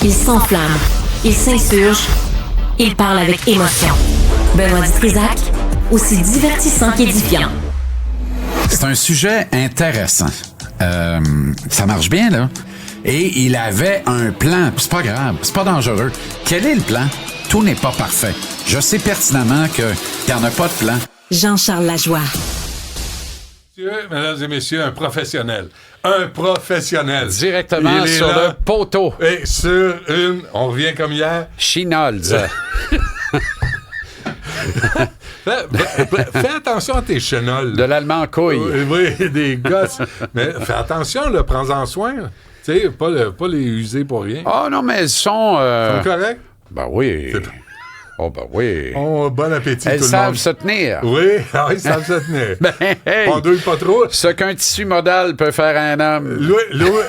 Il s'enflamme, il s'insurge, il parle avec émotion. Benoît Dutrisac, aussi divertissant qu'édifiant. C'est un sujet intéressant. Ça marche bien, là. Et il avait un plan. C'est pas grave, c'est pas dangereux. Quel est le plan? Tout n'est pas parfait. Je sais pertinemment qu'il n'y en a pas de plan. Jean-Charles Lajoie. Mesdames et messieurs, un professionnel. Un professionnel. Directement sur le poteau. Et sur une, on revient comme hier. Chinolds. Fais attention à tes chenolles. De l'allemand couille. Oui, des gosses. Mais fais attention, là, prends-en soin. Tu sais, pas les user pour rien. Ah non, mais elles sont... Ils sont corrects? Ben oui. Oh, ben oui. Oh, bon appétit, elles tout le monde. savent se tenir. Oui, ils savent se tenir. Ben, hey, On douille pas trop. Ce qu'un tissu modal peut faire à un homme.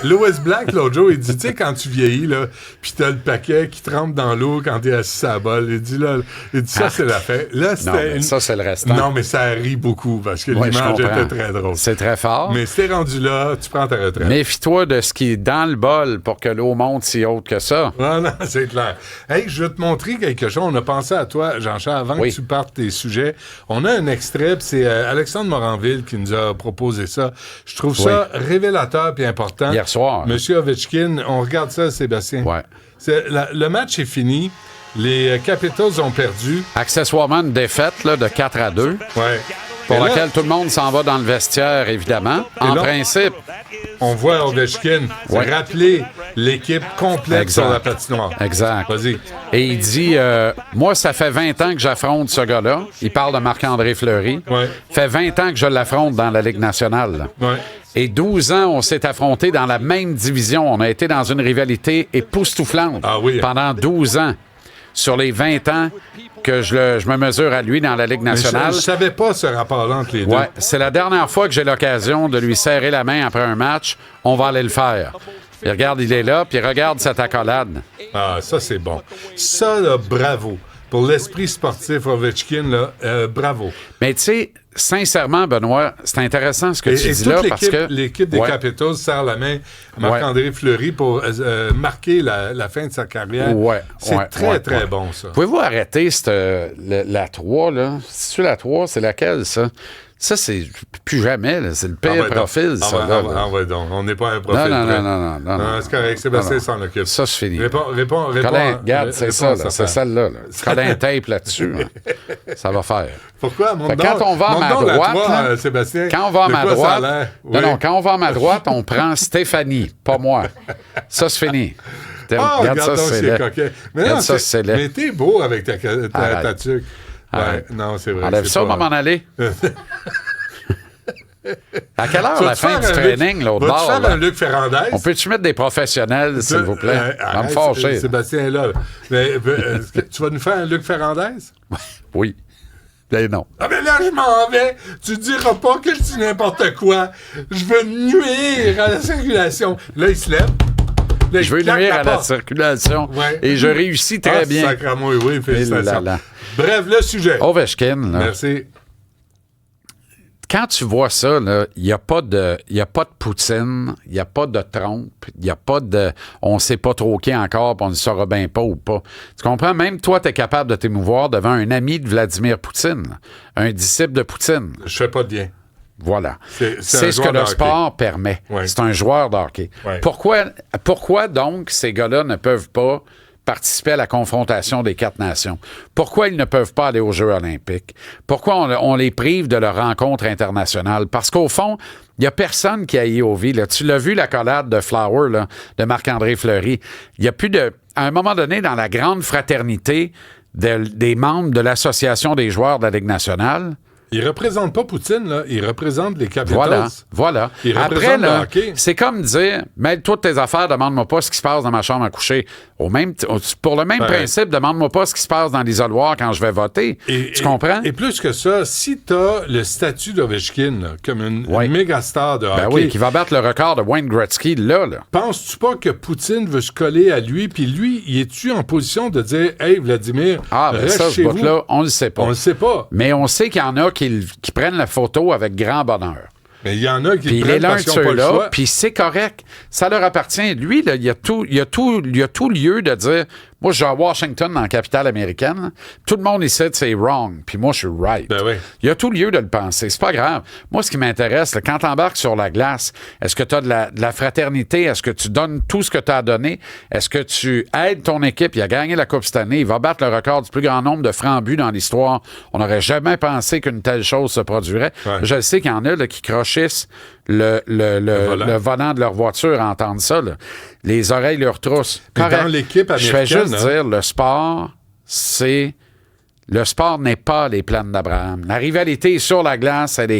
Louis Black, l'autre jour, il dit, tu sais, quand tu vieillis, là, pis t'as le paquet qui trempe dans l'eau quand t'es assis à la balle, il dit, ça, c'est la fête. Là, Non, ça, c'est le restant. Non, mais ça rit beaucoup, parce que l'image était très drôle. C'est très fort. Mais si t'es rendu là, tu prends ta retraite. Méfie-toi de ce qui est dans le bol pour que l'eau monte si haute que ça. Non, c'est clair. Hey, je vais te montrer quelque chose. On a pensé à toi, Jean-Charles, avant que tu partes tes sujets. On a un extrait, puis c'est Alexandre Moranville qui nous a proposé ça. Je trouve ça révélateur puis important. Hier soir. Monsieur Ovechkin, on regarde ça, Sébastien. Ouais. Le match est fini. Les Capitals ont perdu. Accessoirement, une défaite là, de 4-2. Ouais. Pour laquelle tout le monde s'en va dans le vestiaire, évidemment. En principe. On voit Ovechkin rappeler l'équipe complète sur la patinoire. Exact. Vas-y. Et il dit, moi, ça fait 20 ans que j'affronte ce gars-là. Il parle de Marc-André Fleury. Ouais. Fait 20 ans que je l'affronte dans la Ligue nationale. Ouais. Et 12 ans, on s'est affrontés dans la même division. On a été dans une rivalité époustouflante pendant 12 ans. Sur les 20 ans que je me mesure à lui dans la Ligue nationale. Je savais pas ce rapport-là entre les deux. Ouais, c'est la dernière fois que j'ai l'occasion de lui serrer la main après un match. On va aller le faire. Puis regarde, il est là, puis regarde cette accolade. Ah, ça, c'est bon. Ça, là, bravo. Pour l'esprit sportif Ovechkin, là, bravo. Mais tu sais, sincèrement, Benoît, c'est intéressant ce que tu dis là, parce que... l'équipe des Capitals serre la main à Marc-André Fleury pour marquer la fin de sa carrière. C'est très bon, ça. Pouvez-vous arrêter la 3, là? C'est-tu la 3? C'est laquelle, ça? Ça, c'est plus jamais, là. C'est le pire profil, ça. Donc. On n'est pas un profil. Non, c'est correct. Sébastien s'en occupe. Ça, c'est fini. Réponds. Colin, regarde, c'est ça, là. C'est celle-là. Colin tape là-dessus. Ça va faire. Pourquoi? Quand on va à ma droite, Sébastien, quand on va à ma droite, quand on va à ma droite, on prend Stéphanie, pas moi. Ça, c'est fini. Regarde ça, c'est coquet. Mais t'es beau avec ta tuque. Ouais, non, c'est vrai. Enlève ça, on va m'en aller. À quelle heure la fin du training, l'autre bord? Va-tu faire un Luc Ferrandez? On peut-tu mettre des professionnels, s'il vous plaît? Ça va me fâcher. Sébastien est là. Mais, tu vas nous faire un Luc Ferrandez? Oui. Ben non. Ah, mais là, je m'en vais. Tu diras pas que je dis n'importe quoi. Je veux nuire à la circulation. Là, il se lève. Là, je veux nuire à la circulation. Ouais. Et je réussis très bien. Sacrément, oui, félicitations. Bref, le sujet. Ovechkin, là. Merci. Quand tu vois ça, il n'y a pas de Poutine, il n'y a pas de Trump, il n'y a pas de on ne sait pas trop qui encore, puis on ne saura bien pas ou pas. Tu comprends? Même toi, tu es capable de t'émouvoir devant un ami de Vladimir Poutine, un disciple de Poutine. Je fais pas de bien. Voilà. C'est ce que le sport permet. Ouais. C'est un joueur de hockey. Ouais. Pourquoi donc ces gars-là ne peuvent pas participer à la confrontation des 4 nations? Pourquoi ils ne peuvent pas aller aux Jeux olympiques? Pourquoi on les prive de leur rencontre internationale? Parce qu'au fond, il n'y a personne qui aille au vie. Là. Tu l'as vu, l'accolade de Flower, là, de Marc-André Fleury. Il n'y a plus de... À un moment donné, dans la grande fraternité des membres de l'Association des joueurs de la Ligue nationale... Il ne représente pas Poutine, là. Il représente les Capitals. Voilà. Après, là, c'est comme dire, mêle-toi de tes affaires, demande-moi pas ce qui se passe dans ma chambre à coucher. Pour le même principe, demande-moi pas ce qui se passe dans l'isoloir quand je vais voter. Tu comprends? Et plus que ça, si tu as le statut d'Ovechkin, là, comme une méga star de hockey... Ben oui, qui va battre le record de Wayne Gretzky, là. Penses-tu pas que Poutine veut se coller à lui, puis lui, il est-tu en position de dire « Hey, Vladimir, reste chez vous » là, on le sait pas. On le sait pas. Mais on sait qu'il y en a qui prennent la photo avec grand bonheur. Mais il y en a qui puis le il est prennent l'un de parce qu'ils n'ont pas le ceux-là, choix. puis c'est correct. Ça leur appartient. Lui, là, il y a tout lieu de dire, moi, je suis à Washington, dans la capitale américaine. Là. Tout le monde ici, c'est wrong, puis moi, je suis right. Ben oui. Il y a tout lieu de le penser. C'est pas grave. Moi, ce qui m'intéresse, là, quand tu embarques sur la glace, est-ce que tu as de la fraternité? Est-ce que tu donnes tout ce que tu as donné? Est-ce que tu aides ton équipe? Il a gagné la Coupe cette année. Il va battre le record du plus grand nombre de francs buts dans l'histoire. On n'aurait jamais pensé qu'une telle chose se produirait. Ouais. Je sais qu'il y en a là, qui crochissent le volant de leur voiture à entendre ça. Là. Les oreilles leur troussent. Puis dans l'équipe Je fais américaine, juste hein. dire, le sport, c'est... Le sport n'est pas les plans d'Abraham. La rivalité sur la glace, elle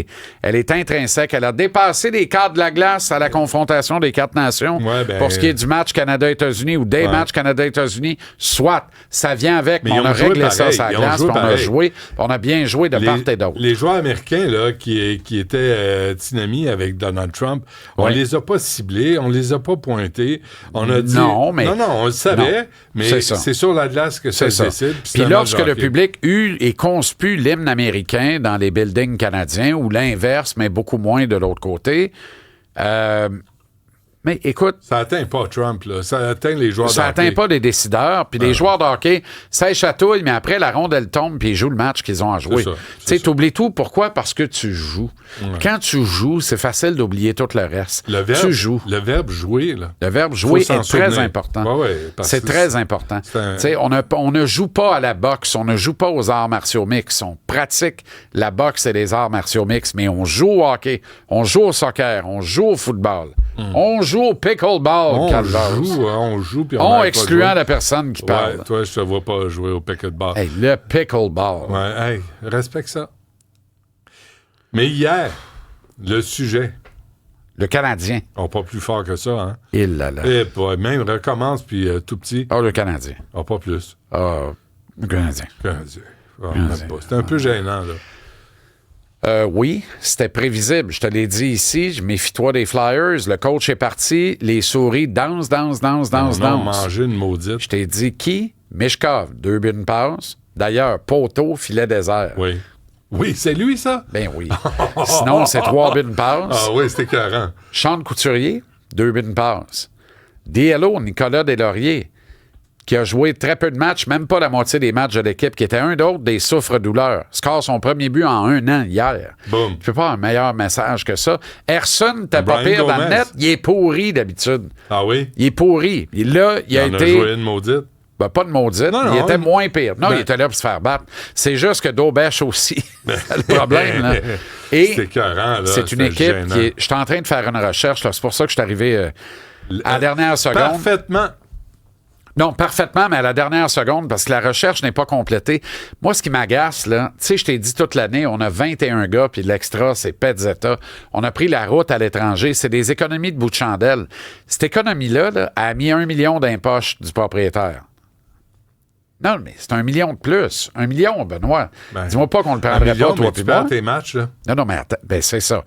est intrinsèque. Elle a dépassé les cadres de la glace à la confrontation des 4 nations. Ouais, ben, pour ce qui est du match Canada-États-Unis ou des matchs Canada-États-Unis, soit ça vient avec, mais on a réglé ça sur la glace, puis on a joué, on a bien joué de part et d'autre. Les joueurs américains là, qui étaient tinamis avec Donald Trump, on les a pas ciblés, on les a pas pointés. On a dit... Non, on le savait, mais c'est sur la glace que ça se décide. Puis lorsque le public eut et conspu l'hymne américain dans les buildings canadiens, ou l'inverse, mais beaucoup moins de l'autre côté, mais écoute... Ça atteint pas Trump, là. Ça atteint les joueurs de hockey. Ça atteint pas les décideurs. Puis les joueurs de hockey, ça chatouille, mais après, la rondelle tombe, puis ils jouent le match qu'ils ont à jouer. Tu sais, t'oublies tout. Pourquoi? Parce que tu joues. Ouais. Quand tu joues, c'est facile d'oublier tout le reste. Tu joues. Le verbe jouer, là. Le verbe jouer est très important. Ouais, c'est très important. Tu sais, on ne joue pas à la boxe, on ne joue pas aux arts martiaux mixtes. On pratique la boxe et les arts martiaux mixtes, mais on joue au hockey, on joue au soccer, on joue au football. On joue au pickleball, on joue, puis on excluant la personne qui parle. Toi, je te vois pas jouer au pickleball. Hey, le pickleball. Ouais, hey, respecte ça. Mais hier, le sujet. Le Canadien. On pas plus fort que ça, hein? Il là. Et même recommence, puis tout petit. Ah, le Canadien. Ah, pas plus. Ah, le Canadien. C'est un peu gênant, là. Oui, c'était prévisible. Je te l'ai dit ici, méfie-toi des Flyers. Le coach est parti, les souris dansent. Manger une maudite. Je t'ai dit qui? Mishkov, 2 buts, une passe. D'ailleurs, poteau, filet désert. Oui. Oui, c'est lui, ça? Ben oui. Sinon, c'est 3 buts, une passe. Ah oui, c'était écœurant. Sean Couturier, 2 buts, une passe. DLO, Nicolas Deslauriers, qui a joué très peu de matchs, même pas la moitié des matchs de l'équipe, qui était un d'autre des souffres-douleurs. Score son premier but en 1 an hier. Boum. Tu peux pas avoir un meilleur message que ça. Erson, t'as pas pire Gomez. dans le net, il est pourri d'habitude. Ah oui? Il est pourri. Et là, il a été... joué une maudite. Ben, pas de maudite, il était moins pire. Non, il était là pour se faire battre. C'est juste que Daubèche aussi, c'est le problème. Là. Et c'est écœurant, là. C'est une équipe qui est... Je suis en train de faire une recherche, là. C'est pour ça que je suis arrivé à la dernière seconde. Parfaitement. Non, parfaitement, mais à la dernière seconde, parce que la recherche n'est pas complétée. Moi, ce qui m'agace, là, tu sais, je t'ai dit toute l'année, on a 21 gars, puis l'extra, c'est Pezzetta. On a pris la route à l'étranger. C'est des économies de bout de chandelle. Cette économie-là, là, a mis 1 million d'impoches du propriétaire. Non, mais c'est 1 million de plus. 1 million, Benoît. Dis-moi pas qu'on le prendrait pas, toi, puis moi. tes matchs, là. Non, mais attends, c'est ça.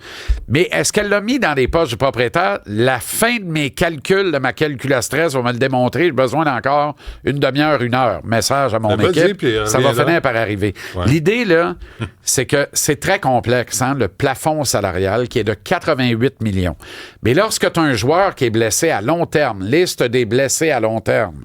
Mais est-ce qu'elle l'a mis dans les poches du propriétaire? La fin de mes calculs, de ma calculatrice va me le démontrer. J'ai besoin d'encore une demi-heure, 1 heure. Message à mon équipe. Ça va finir par arriver. Ouais. L'idée, là, c'est que c'est très complexe, hein, le plafond salarial qui est de 88 millions. Mais lorsque tu as un joueur qui est blessé à long terme, liste des blessés à long terme,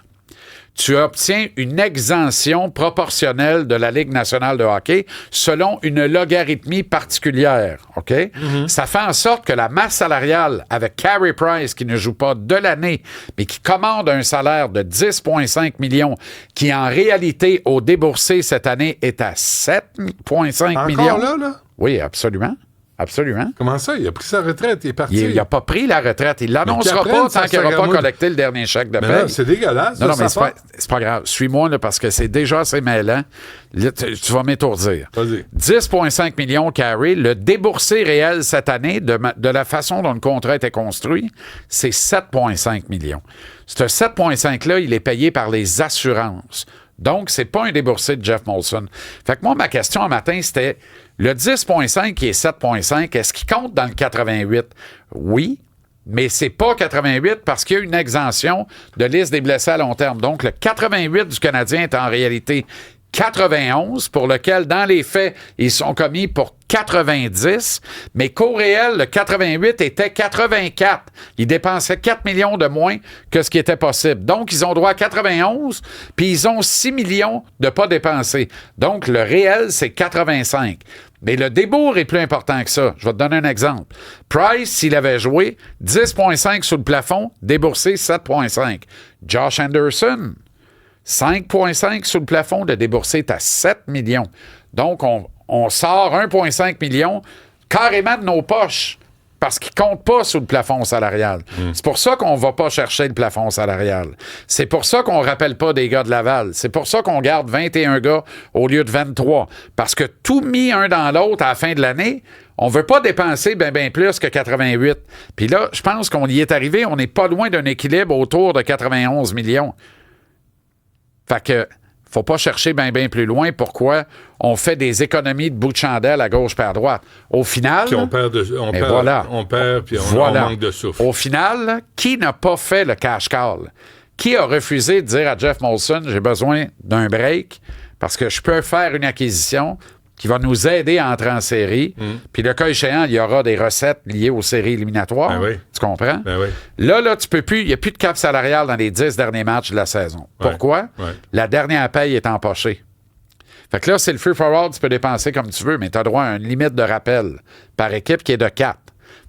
tu obtiens une exemption proportionnelle de la Ligue nationale de hockey selon une logarithmie particulière, OK? Mm-hmm. Ça fait en sorte que la masse salariale avec Carey Price, qui ne joue pas de l'année, mais qui commande un salaire de 10,5 millions, qui en réalité, au déboursé cette année, est à 7,5 millions. Encore là? Oui, absolument. Absolument. Comment ça? Il a pris sa retraite, il est parti. Il n'a pas pris la retraite. Il ne l'annoncera pas tant qu'il n'aura pas collecté le dernier chèque de paie. C'est dégueulasse. Non, mais c'est pas grave. Suis-moi, là, parce que c'est déjà assez mêlant. Là, tu vas m'étourdir. Vas-y. 10,5 millions carré. Le déboursé réel cette année, de la façon dont le contrat était construit, c'est 7,5 millions. Ce 7,5-là, il est payé par les assurances. Donc, c'est pas un déboursé de Jeff Molson. Fait que moi, ma question un matin, c'était le 10,5 qui est 7,5, est-ce qu'il compte dans le 88? Oui, mais c'est pas 88 parce qu'il y a une exemption de liste des blessés à long terme. Donc, le 88 du Canadien est en réalité 91, pour lequel, dans les faits, ils sont commis pour 90, mais qu'au réel, le 88 était 84. Ils dépensaient 4 millions de moins que ce qui était possible. Donc, ils ont droit à 91, puis ils ont 6 millions de pas dépensés. Donc, le réel, c'est 85. Mais le débours est plus important que ça. Je vais te donner un exemple. Price, s'il avait joué 10,5 sous le plafond, déboursé 7,5. Josh Anderson, 5,5 sous le plafond, de débourser est à 7 millions. Donc, on sort 1,5 million carrément de nos poches parce qu'ils ne comptent pas sous le plafond salarial. C'est pour ça qu'on ne va pas chercher le plafond salarial. C'est pour ça qu'on ne rappelle pas des gars de Laval. C'est pour ça qu'on garde 21 gars au lieu de 23. Parce que tout mis un dans l'autre à la fin de l'année, on ne veut pas dépenser bien plus que 88. Puis là, je pense qu'on y est arrivé. On n'est pas loin d'un équilibre autour de 91 millions. Fait que, faut pas chercher bien plus loin pourquoi on fait des économies de bout de chandelle à gauche et à droite. Au final... Puis on perd puis on manque de souffle. Au final, là, qui n'a pas fait le cash call? Qui a refusé de dire à Jeff Molson, j'ai besoin d'un break parce que je peux faire une acquisition qui va nous aider à entrer en série. Puis le cas échéant, il y aura des recettes liées aux séries éliminatoires. Ben oui. Tu comprends? Ben oui. Là, tu peux plus. Il n'y a plus de cap salarial dans les 10 derniers matchs de la saison. Ouais. Pourquoi? Ouais. La dernière paye est empochée. Fait que là, c'est le free for all, tu peux dépenser comme tu veux, mais tu as droit à une limite de rappel par équipe qui est de 4.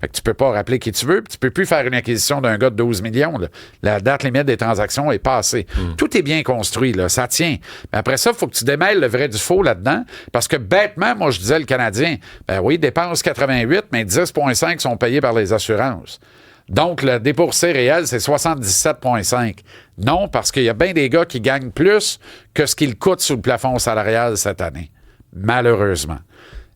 Fait que tu peux pas rappeler qui tu veux, puis tu peux plus faire une acquisition d'un gars de 12 millions. Là. La date limite des transactions est passée. Tout est bien construit, là, ça tient. Mais après ça, il faut que tu démêles le vrai du faux là-dedans, parce que bêtement, moi, je disais le Canadien, ben oui, dépense 88, mais 10,5 sont payés par les assurances. Donc, le déboursé réel, c'est 77,5. Non, parce qu'il y a bien des gars qui gagnent plus que ce qu'ils coûtent sous le plafond salarial cette année. Malheureusement.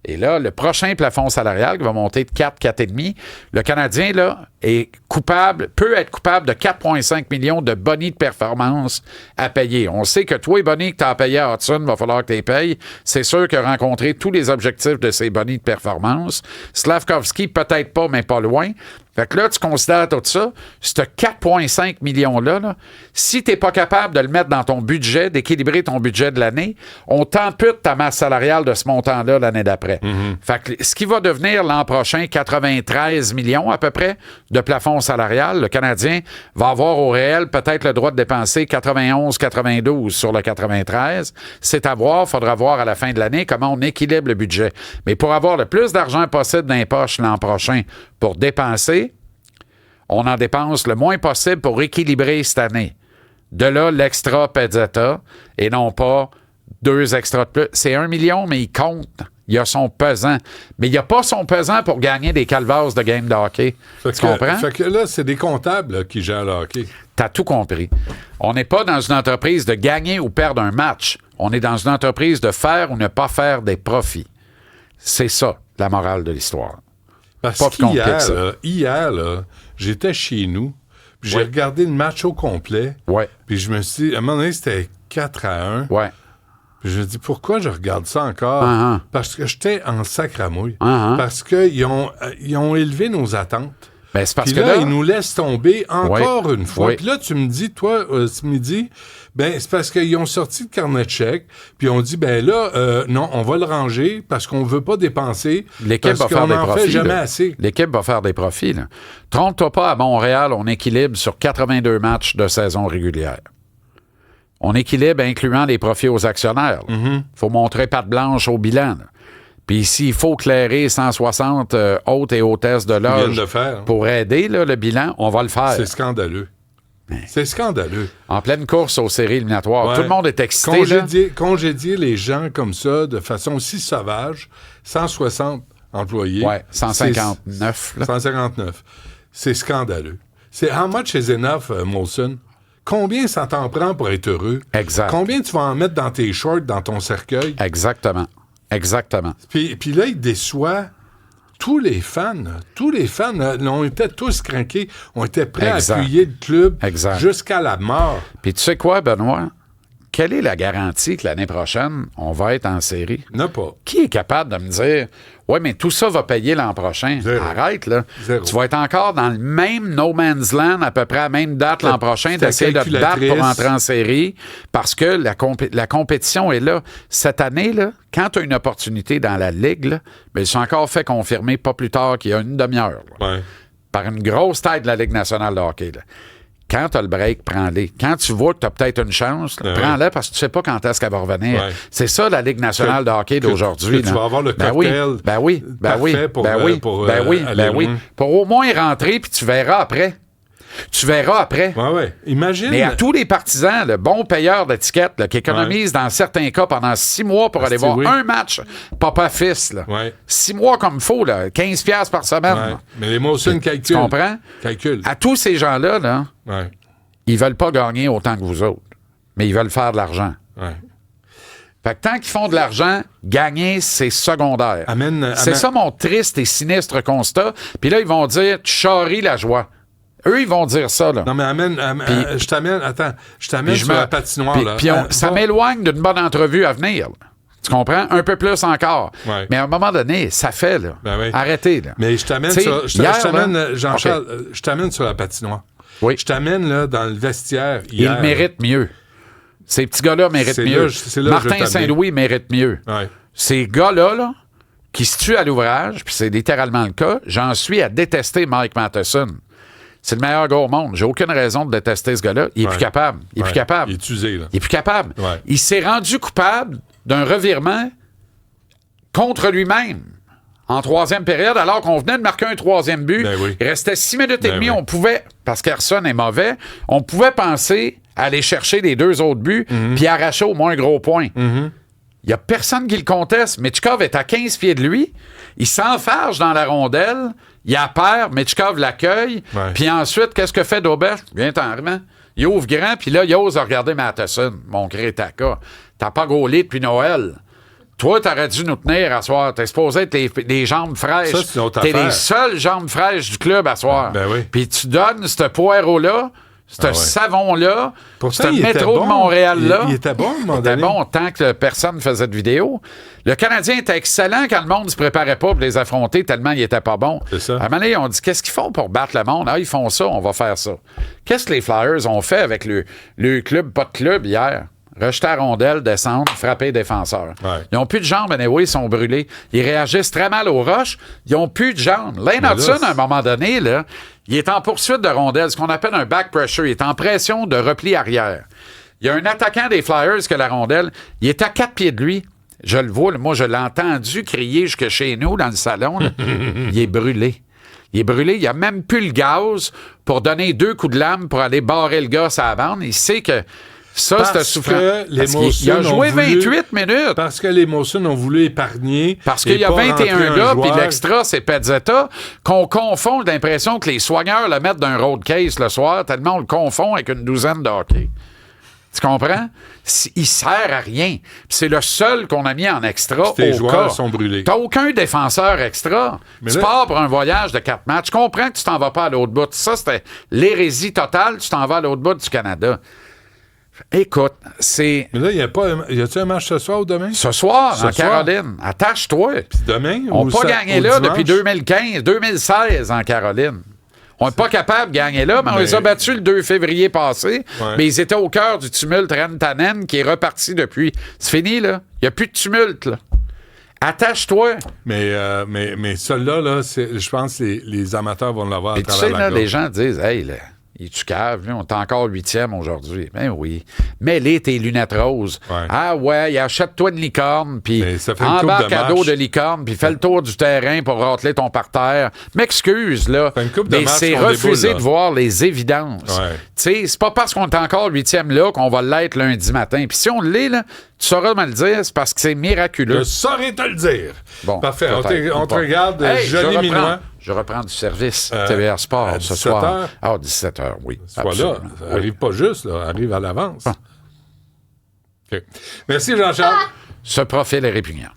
Et là, le prochain plafond salarial qui va monter de 4,5, le Canadien, là, peut être coupable de 4,5 millions de bonus de performance à payer. On sait que toi, bonus que tu as payé à Hudson, il va falloir que tu les payes. C'est sûr que rencontrer tous les objectifs de ces bonus de performance. Slavkovski, peut-être pas, mais pas loin. Fait que là, tu considères tout ça, ce 4,5 millions-là, là, si tu n'es pas capable de le mettre dans ton budget, d'équilibrer ton budget de l'année, on t'ampute ta masse salariale de ce montant-là l'année d'après. Fait que ce qui va devenir l'an prochain 93 millions à peu près de plafond salarial, le Canadien va avoir au réel peut-être le droit de dépenser 91-92 sur le 93. C'est à voir, il faudra voir à la fin de l'année comment on équilibre le budget. Mais pour avoir le plus d'argent possible dans les poches l'an prochain pour dépenser, on en dépense le moins possible pour équilibrer cette année. De là, l'extra Pezzetta et non pas 2 extras de plus. C'est 1 million, mais il compte. Il a son pesant. Mais il n'y a pas son pesant pour gagner des calvasses de game de hockey. Tu comprends? Fait que là, c'est des comptables là, qui gèrent le hockey. T'as tout compris. On n'est pas dans une entreprise de gagner ou perdre un match. On est dans une entreprise de faire ou ne pas faire des profits. C'est ça, la morale de l'histoire. Parce qu'hier, là, j'étais chez nous, puis j'ai regardé le match au complet. Ouais. Puis je me suis dit, à un moment donné, c'était 4-1. Ouais. Puis je me dis, pourquoi je regarde ça encore? Parce que j'étais en sacramouille. Parce qu'ils ont élevé nos attentes. Ben, c'est parce puis que là, ils nous laissent tomber encore une fois. Oui. Puis là, tu me dis, toi, ce midi, ben c'est parce qu'ils ont sorti le carnet de chèques, puis on dit, ben là, non, on va le ranger parce qu'on veut pas dépenser. L'équipe parce va faire qu'on des en profits. fait jamais assez. L'équipe va faire des profits. Là. Trompe-toi pas, à Montréal, on équilibre sur 82 matchs de saison régulière. On équilibre incluant les profits aux actionnaires. Faut montrer patte blanche au bilan. Là. Puis s'il faut clairer 160 hôtes et hôtesses de loge pour aider là, le bilan, on va le faire. C'est scandaleux. C'est scandaleux. En pleine course aux séries éliminatoires. Ouais. Tout le monde est excité. Congédier les gens comme ça de façon aussi sauvage, 160 employés. Oui, 159. 159. C'est scandaleux. C'est how much is enough, Molson? Combien ça t'en prend pour être heureux? Exact. Combien tu vas en mettre dans tes shorts, dans ton cercueil? Exactement. Puis là, il déçoit tous les fans. Tous les fans, on était tous craqués. On était prêts à appuyer le club jusqu'à la mort. Puis tu sais quoi, Benoît? quelle est la garantie que l'année prochaine, on va être en série? Non, pas. Qui est capable de me dire, ouais, mais tout ça va payer l'an prochain? Zéro. Arrête, là. Zéro. Tu vas être encore dans le même no man's land à peu près à la même date l'an prochain, ta d'essayer de te battre pour calculatrice. entrer en série parce que la compétition est là. Cette année, là, quand tu as une opportunité dans la Ligue, là, ben, ils sont encore fait confirmer pas plus tard qu'il y a une demi-heure. Là, Ouais. par une grosse tête de la Ligue nationale de hockey. Là. Quand tu as le break, prends-les. Quand tu vois que tu as peut-être une chance, là, prends-les parce que tu sais pas quand est-ce qu'elle va revenir. Ouais. C'est ça la Ligue nationale de hockey d'aujourd'hui. Que tu vas avoir le Ben cocktail parfait pour aller loin. Pour au moins rentrer, puis tu verras après. Tu verras après. Ouais. Imagine. Mais à tous les partisans, le bon payeur d'étiquette là, qui économise dans certains cas pendant 6 mois pour aller voir un match papa-fils. Là. Ouais. 6 mois comme il faut, là, 15$ par semaine. Ouais. Là. Mais les Molson calculent. Tu comprends? Calcule. À tous ces gens-là, là, Ouais. ils veulent pas gagner autant que vous autres, mais ils veulent faire de l'argent. Ouais. Fait que tant qu'ils font de l'argent, gagner, c'est secondaire. C'est ça mon triste et sinistre constat. Puis là, ils vont dire, tu charries la joie. Eux, ils vont dire ça, là. Non, mais je t'amène sur la patinoire, là. Puis ça m'éloigne d'une bonne entrevue à venir. Là. Tu comprends? Un peu plus encore. Ouais. Mais à un moment donné, ça fait, là. Ben oui. Arrêtez, là. Mais je t'amène T'sais, sur... Jean-Charles, je t'amène sur la patinoire. Oui. Je t'amène, là, dans le vestiaire Ils hier. le méritent mieux. Ces petits gars-là méritent mieux. Martin Saint-Louis mérite mieux. Ouais. Ces gars-là, là, qui se tuent à l'ouvrage, puis c'est littéralement le cas, j'en suis à détester Mike Matheson. C'est le meilleur gars au monde. J'ai aucune raison de détester ce gars-là. Il est plus capable. Il est plus capable. Il est usé, là. Il est plus capable. Ouais. Il s'est rendu coupable d'un revirement contre lui-même en troisième période, alors qu'on venait de marquer un troisième but. Ben oui. Il restait 6 minutes et demie. Oui. On pouvait, parce qu'Erson est mauvais, on pouvait penser à aller chercher les 2 autres buts puis arracher au moins un gros point. Il n'y a personne qui le conteste. Mitchkov est à 15 pieds de lui. Il s'enfarge dans la rondelle. Il a peur. Mitchkov l'accueille. Ouais. Puis ensuite, qu'est-ce que fait Daubert? Viens t'en remettre. Il ouvre grand, puis là, il ose regarder Matheson, mon crétaka. T'as pas gaulé depuis Noël. Toi, t'aurais dû nous tenir à soir. T'es supposé être les jambes fraîches. Ça, c'est une autre T'es affaire. les seules jambes fraîches du club à soir. Ben oui. Puis tu donnes ce poireau-là, ce savon-là, Pourtant, ce il était métro bon. de Montréal-là. Il était bon, à un moment Il était donné. bon tant que personne faisait de vidéo. Le Canadien était excellent quand le monde ne se préparait pas pour les affronter tellement il était pas bon. C'est ça. À un moment donné, on dit, qu'est-ce qu'ils font pour battre le monde? Ah, ils font ça, on va faire ça. Qu'est-ce que les Flyers ont fait avec le club, pas de club, hier? Rejeter la rondelle, descendre, frapper les défenseurs. Ouais. Ils n'ont plus de jambes, anyway, ils sont brûlés. Ils réagissent très mal aux roches. Ils n'ont plus de jambes. Lane Mais Hudson, là, à un moment donné, là, il est en poursuite de rondelle, ce qu'on appelle un back pressure. Il est en pression de repli arrière. Il y a un attaquant des Flyers que la rondelle, il est à 4 pieds de lui. Je le vois, là, moi, je l'ai entendu crier jusque chez nous, dans le salon. Là. Il est brûlé. Il est brûlé. Il n'a même plus le gaz pour donner 2 coups de lame pour aller barrer le gars à la bande. Il sait que ça, c'est souffrant. Il a joué 28 minutes. Parce que les Molson ont voulu épargner. Parce qu'il y a 21 gars, puis l'extra, c'est Pezzetta, qu'on confond l'impression que les soigneurs le mettent d'un road case le soir, tellement on le confond avec une douzaine de hockey. Tu comprends? Il sert à rien. Puis c'est le seul qu'on a mis en extra tes au joueurs cas. sont brûlés. T'as aucun défenseur extra. Mais tu là- pars pour un voyage de 4 matchs. Je comprends que tu t'en vas pas à l'autre bout. Ça, c'était l'hérésie totale. Tu t'en vas à l'autre bout du Canada. Écoute, c'est Mais là, y a-tu un match ce soir ou demain? ce soir, Ce en soir? Caroline. Attache-toi. Demain? On ou n'a pas ça- gagné ou là dimanche? depuis 2015, 2016 en Caroline. On n'est pas capable de gagner là, mais on les a battus le 2 février passé. Ouais. Mais ils étaient au cœur du tumulte Rantanen qui est reparti depuis. C'est fini, là. Il n'y a plus de tumulte, là. Attache-toi. Mais celui-là, là, je pense que les amateurs vont l'avoir à Et tu travers sais, la là, gorge. les gens disent, hey, là, es-tu cave? Lui, on est encore 8e aujourd'hui. Ben oui. Mets-les tes lunettes roses. Ouais. Ah ouais, achète-toi une licorne, puis Mais ça fait une couple embarque de à dos matchs. de licorne, puis fais le tour du terrain pour rateler ton parterre. M'excuse, là. Fait une couple de Mais matchs c'est qu'on refuser déboule, là. de voir les évidences. Ouais. Tu sais, c'est pas parce qu'on est encore 8e là qu'on va l'être lundi matin. Puis si on l'est, là, tu sauras me le dire, c'est parce que c'est miraculeux. Je saurais te le dire. Bon, Parfait. peut-être, On te pas. regarde, Hey, Johnny Minois. Je reprends du service TVR Sport à ce 17 soir. heures? Ah, 17h, oui. Sois là. Absolument. Ça arrive pas juste, là. Arrive à l'avance. OK. Merci, Jean-Charles. Ce profil est répugnant.